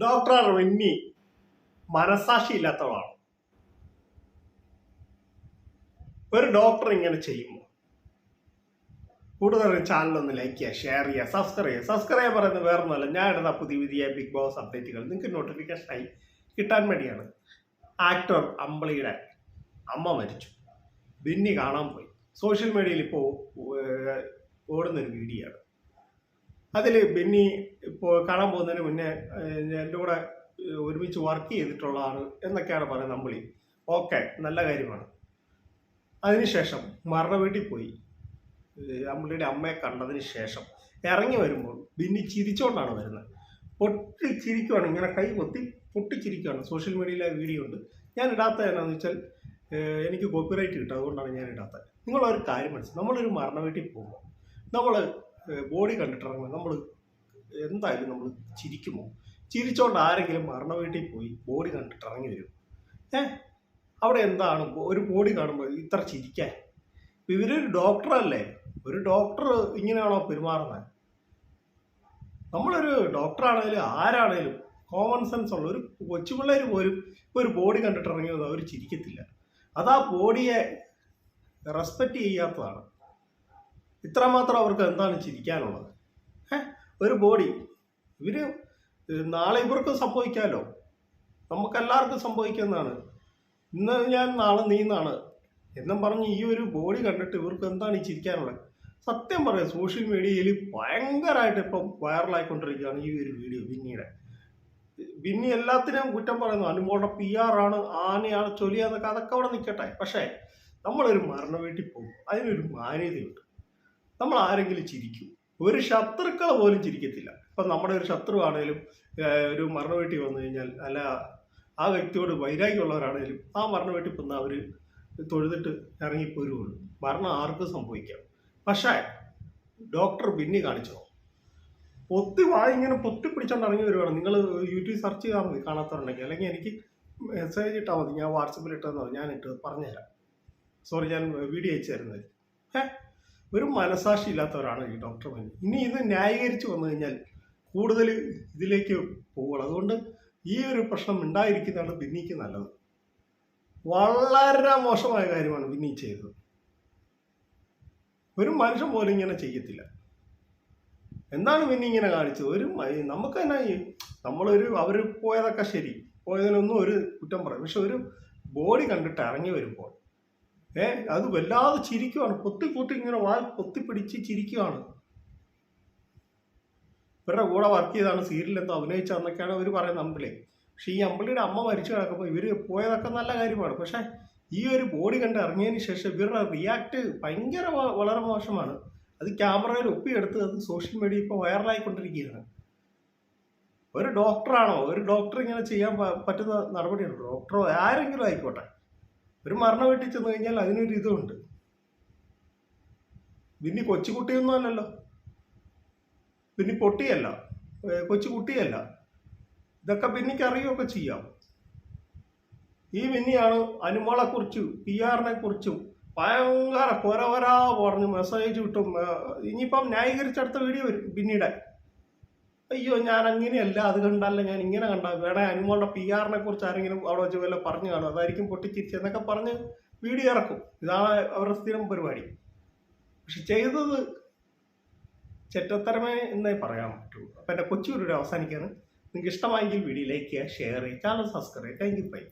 Doctor Rinni മനസാക്ഷി ഇല്ലാത്തവളാണ്. ഒരു doctor ഇങ്ങനെ ചെയ്യുമ്പോൾ കൂടുതൽ ചാനലൊന്ന് ലൈക്ക് ചെയ്യുക, ഷെയർ ചെയ്യുക, സബ്സ്ക്രൈബ് പറയുന്നത് വേറെ ഒന്നുമല്ല, ഞാൻ ഇടുന്ന പുതിയ ബിഗ് ബോസ് അപ്ഡേറ്റുകൾ നിങ്ങൾക്ക് നോട്ടിഫിക്കേഷനായി കിട്ടാൻ വേണ്ടിയാണ്. ആക്ടർ അമ്പിളിയുടെ അമ്മ മരിച്ചു. ബിന്നി കാണാൻ പോയി. സോഷ്യൽ മീഡിയയിൽ ഇപ്പോൾ ഓടുന്നൊരു വീഡിയോ ആണ്. അതിൽ ബിന്നി ഇപ്പോൾ കാണാൻ പോകുന്നതിന് മുന്നേ എൻ്റെ കൂടെ ഒരുമിച്ച് വർക്ക് ചെയ്തിട്ടുള്ളതാണ് എന്നൊക്കെയാണ് പറയുന്നത് അമ്പിളി. ഓക്കെ, നല്ല കാര്യമാണ്. അതിനുശേഷം മരണ വീട്ടിൽ പോയി അമ്പിളിയുടെ അമ്മയെ കണ്ടതിന് ശേഷം ഇറങ്ങി വരുമ്പോൾ ബിന്നി ചിരിച്ചുകൊണ്ടാണ് വരുന്നത്. പൊട്ടിച്ചിരിക്കുകയാണ്, ഇങ്ങനെ കൈ പൊട്ടിച്ചിരിക്കുകയാണ്. സോഷ്യൽ മീഡിയയിലെ വീഡിയോ ഉണ്ട്. ഞാൻ ഇടാത്തത് എന്നാന്ന് വെച്ചാൽ എനിക്ക് കോപ്പിറൈറ്റ് കിട്ടും, അതുകൊണ്ടാണ് ഞാൻ ഇടാത്തത്. നിങ്ങളൊരു കാര്യം മനസ്സിലാക്കും, നമ്മളൊരു മരണ വീട്ടിൽ പോകുമ്പോൾ നമ്മൾ ബോഡി കണ്ടിട്ടിറങ്ങുമ്പോൾ നമ്മൾ എന്തായാലും നമ്മൾ ചിരിക്കുമോ? ചിരിച്ചോണ്ട് ആരെങ്കിലും മരണ വീട്ടിൽ പോയി ബോഡി കണ്ടിട്ട് ഇറങ്ങി വരും? അവിടെ എന്താണ് ഒരു ബോഡി കാണുമ്പോൾ ഇത്ര ചിരിക്കാൻ? ഇവരൊരു ഡോക്ടറല്ലേ? ഒരു ഡോക്ടർ ഇങ്ങനെയാണോ പെരുമാറുന്നത്? നമ്മളൊരു ഡോക്ടറാണേലും ആരാണേലും കോമൺ സെൻസ് ഉള്ള ഒരു കൊച്ചുപിള്ളേർ പോലും ഇപ്പോൾ ഒരു ബോഡി കണ്ടിട്ട് ഇറങ്ങിയത് അവർ ചിരിക്കത്തില്ല. അത് ആ ബോഡിയെ റെസ്പെക്റ്റ് ചെയ്യാത്തതാണ്. ഇത്രമാത്രം അവർക്ക് എന്താണ് ചിരിക്കാനുള്ളത്? ഒരു ബോഡി ഇവര് നാളെ ഇവർക്ക് സംഭവിക്കാമല്ലോ, നമുക്കെല്ലാവർക്കും സംഭവിക്കുന്നതാണ്. ഇന്ന് ഞാൻ നാളെ നീ എന്നാണ് എന്നും പറഞ്ഞ് ഈ ഒരു ബോഡി കണ്ടിട്ട് ഇവർക്ക് എന്താണ് ഈ ചിരിക്കാനുള്ളത്? സത്യം പറയാം, സോഷ്യൽ മീഡിയയിൽ ഭയങ്കരമായിട്ട് ഇപ്പം വൈറലായിക്കൊണ്ടിരിക്കുകയാണ് ഈ ഒരു വീഡിയോ. ബിന്നി എല്ലാത്തിനും കുറ്റം പറയുന്നു. അനുമോളുടെ PR ആണ്, ആനയാണ്, ചൊലിയാന്നൊക്കെ, അതൊക്കെ അവിടെ നിൽക്കട്ടെ. പക്ഷേ നമ്മളൊരു മരണ വീട്ടിൽ പോകും, അതിനൊരു മാന്യതയുണ്ട്. നമ്മൾ ആരെങ്കിലും ചിരിക്കും? ഒരു ശത്രുക്കൾ പോലും ചിരിക്കത്തില്ല. ഇപ്പം നമ്മുടെ ഒരു ശത്രു ആണെങ്കിലും ഒരു മരണ വീട്ടിൽ വന്നു കഴിഞ്ഞാൽ, അല്ല ആ വ്യക്തിയോട് വൈരാഗ്യമുള്ളവരാണെങ്കിലും ആ മരണ വീട്ടിൽ പോകുന്ന അവർ തൊഴുതിട്ട് ഇറങ്ങിപ്പോരുള്ളൂ. മരണം ആർക്കും സംഭവിക്കാം. പക്ഷേ ഡോക്ടർ ബിന്നി കാണിച്ചോ, ഇങ്ങനെ പൊത്തിപ്പിടിച്ചോണ്ട് ഇറങ്ങി വരുവാണ്. നിങ്ങൾ യൂട്യൂബ് സെർച്ച് ചെയ്താൽ മതി കാണാത്തവരുണ്ടെങ്കിൽ, അല്ലെങ്കിൽ എനിക്ക് മെസ്സേജ് ഇട്ടാൽ മതി, ഞാൻ വാട്സപ്പിൽ ഇട്ടെന്നോ ഞാൻ പറഞ്ഞുതരാം. സോറി, ഞാൻ വീഡിയോ അയച്ചു തരുന്നത്. ഒരു മനസാക്ഷി ഇല്ലാത്തവരാണ് ഈ ഡോക്ടർ ബിന്നി. ഇനി ഇത് ന്യായീകരിച്ച് വന്നു കഴിഞ്ഞാൽ കൂടുതൽ ഇതിലേക്ക് പോകുള്ളൂ. അതുകൊണ്ട് ഈ ഒരു പ്രശ്നം ഉണ്ടായിരിക്കുന്നതാണ് ബിന്നിക്ക് നല്ലത്. വളരെ മോശമായ കാര്യമാണ് ബിന്നി ചെയ്തത്. ഒരു മനുഷ്യൻ പോലും ഇങ്ങനെ ചെയ്യത്തില്ല. എന്താണ് ബിന്നി ഇങ്ങനെ കാണിച്ചത്? നമുക്ക് തന്നെ അവർ പോയതൊക്കെ ശരി, പോയതിനൊന്നും ഒരു കുറ്റം പറയും. പക്ഷെ ഒരു ബോഡി കണ്ടിട്ട് ഇറങ്ങി വരുമ്പോൾ അത് വല്ലാതെ ചിരിക്കുവാണ്. പൊത്തി ഇങ്ങനെ വാൽ പൊത്തിപ്പിടിച്ച് ചിരിക്കുവാണ്. ഇവരുടെ കൂടെ വർക്ക് ചെയ്താണ്, സീരിയൽ എന്തോ അഭിനയിച്ചതെന്നൊക്കെയാണ് അവർ പറയുന്നത് അമ്പിളി. പക്ഷെ ഈ അമ്പിളിയുടെ അമ്മ മരിച്ചു കിടക്കുമ്പോൾ ഇവർ പോയതൊക്കെ നല്ല കാര്യമാണ്. പക്ഷെ ഈ ഒരു ബോഡി കണ്ട് ഇറങ്ങിയതിന് ശേഷം ഇവരുടെ റിയാക്ട് വളരെ മോശമാണ്. അത് ക്യാമറയിൽ ഒപ്പിയെടുത്ത് അത് സോഷ്യൽ മീഡിയ ഇപ്പോൾ വൈറലായിക്കൊണ്ടിരിക്കുകയാണ്. ഒരു ഡോക്ടറാണോ? ഒരു ഡോക്ടർ ഇങ്ങനെ ചെയ്യാൻ പറ്റുന്ന നടപടിയാണ്? ഡോക്ടറോ ആരെങ്കിലും ആയിക്കോട്ടെ, ഒരു മരണ വീട്ടിൽ ചെന്ന് കഴിഞ്ഞാൽ അതിനൊരു ഇതുണ്ട്. ബിന്നി കൊച്ചുകുട്ടിയൊന്നും അല്ലല്ലോ, ബിന്നി പൊട്ടിയല്ല, കൊച്ചുകുട്ടിയല്ല. ഇതൊക്കെ ബിന്നിക്ക് അറിയുകയൊക്കെ ചെയ്യാം. ഈ ബിന്നിയാണ് അനുമോളെക്കുറിച്ചും PR-നെ കുറിച്ചും ഭയങ്കര കൊരവരാ പറഞ്ഞ് മെസ്സേജ് കിട്ടും. ഇനിയിപ്പം ന്യായീകരിച്ചടുത്ത വീഡിയോ വരും ബിന്നിയുടെ. അയ്യോ ഞാൻ അങ്ങനെയല്ല, അത് കണ്ടല്ല, ഞാൻ ഇങ്ങനെ കണ്ട, വേണേ അനുമോളുടെ PR-നെ കുറിച്ച് ആരെങ്കിലും അവിടെ വെച്ച് വല്ല പറഞ്ഞു കാണും, അതായിരിക്കും പൊട്ടിച്ചിരിച്ചെന്നൊക്കെ പറഞ്ഞ് വീഡിയോ ഇറക്കും. ഇതാണ് അവരുടെ സ്ഥിരം പരിപാടി. പക്ഷെ ചെയ്തത് ചെറ്റത്തരമേ എന്നേ പറയാൻ പറ്റുള്ളൂ. അപ്പം എൻ്റെ കൊച്ചു വീഡിയോ അവസാനിക്കാണ്. നിങ്ങൾക്ക് ഇഷ്ടമായെങ്കിൽ വീഡിയോ ലൈക്ക് ചെയ്യുക, ഷെയർ ചെയ്യുക, ചാനൽ സബ്സ്ക്രൈബ് ചെയ്യുക. Thank you. ബൈ.